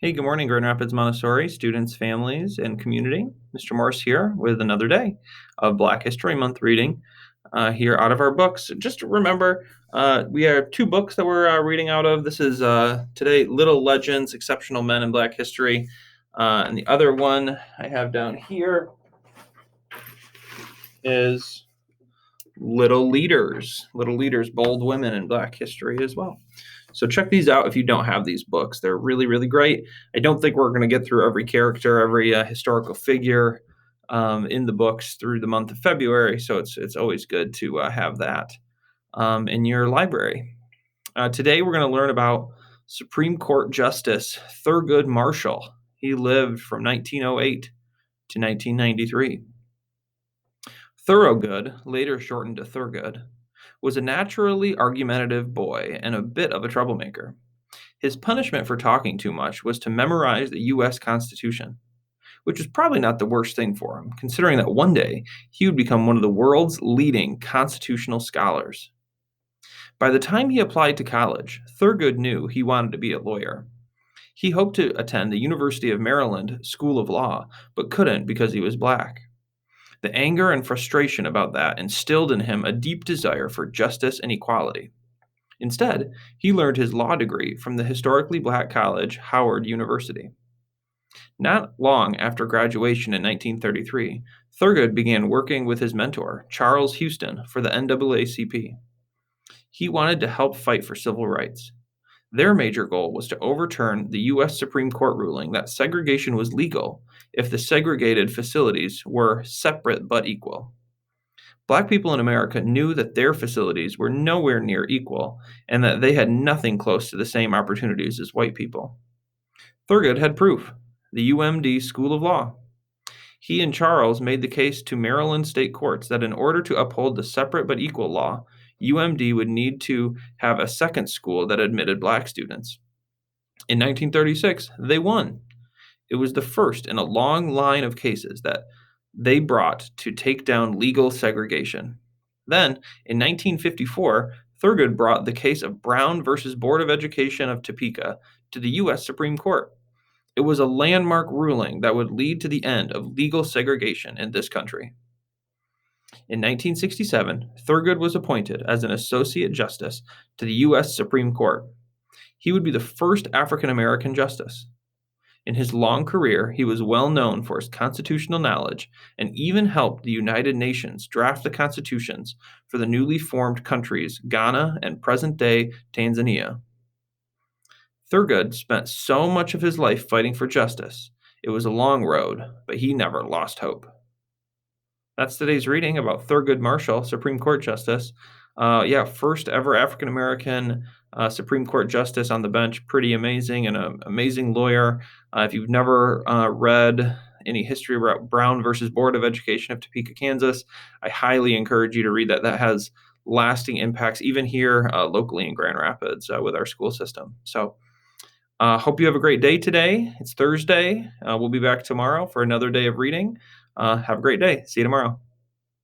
Hey, good morning, Grand Rapids Montessori students, families, and community. Mr. Morse here with another day of Black History Month reading here out of our books. Just remember, we have two books that we're reading out of. This is today, Little Legends, Exceptional Men in Black History. And the other one I have down here is Little Leaders, Bold Women in Black History as well. So check these out if you don't have these books. They're really, really great. I don't think we're going to get through every character, every historical figure in the books through the month of February. So it's always good to have that in your library. Today we're going to learn about Supreme Court Justice Thurgood Marshall. He lived from 1908 to 1993. Thorogood, later shortened to Thurgood, was a naturally argumentative boy and a bit of a troublemaker. His punishment for talking too much was to memorize the U.S. Constitution, which was probably not the worst thing for him, considering that one day he would become one of the world's leading constitutional scholars. By the time he applied to college, Thurgood knew he wanted to be a lawyer. He hoped to attend the University of Maryland School of Law, but couldn't because he was black. The anger and frustration about that instilled in him a deep desire for justice and equality. Instead, he learned his law degree from the historically black college, Howard University. Not long after graduation in 1933, Thurgood began working with his mentor, Charles Houston, for the NAACP. He wanted to help fight for civil rights. Their major goal was to overturn the U.S. Supreme Court ruling that segregation was legal if the segregated facilities were separate but equal. Black people in America knew that their facilities were nowhere near equal and that they had nothing close to the same opportunities as white people. Thurgood had proof: the UMD School of Law. He and Charles made the case to Maryland state courts that in order to uphold the separate but equal law, UMD would need to have a second school that admitted black students. In 1936, they won. It was the first in a long line of cases that they brought to take down legal segregation. Then, in 1954, Thurgood brought the case of Brown versus Board of Education of Topeka to the U.S. Supreme Court. It was a landmark ruling that would lead to the end of legal segregation in this country. In 1967, Thurgood was appointed as an Associate Justice to the U.S. Supreme Court. He would be the first African American justice. In his long career, he was well known for his constitutional knowledge and even helped the United Nations draft the constitutions for the newly formed countries Ghana and present-day Tanzania. Thurgood spent so much of his life fighting for justice. It was a long road, but he never lost hope. That's today's reading about Thurgood Marshall, Supreme Court Justice. First ever African American Supreme Court Justice on the bench. Pretty amazing, and an amazing lawyer. If you've never read any history about Brown versus Board of Education of Topeka, Kansas, I highly encourage you to read that. That has lasting impacts, even here locally in Grand Rapids with our school system. So, hope you have a great day today. It's Thursday. We'll be back tomorrow for another day of reading. Have a great day. See you tomorrow.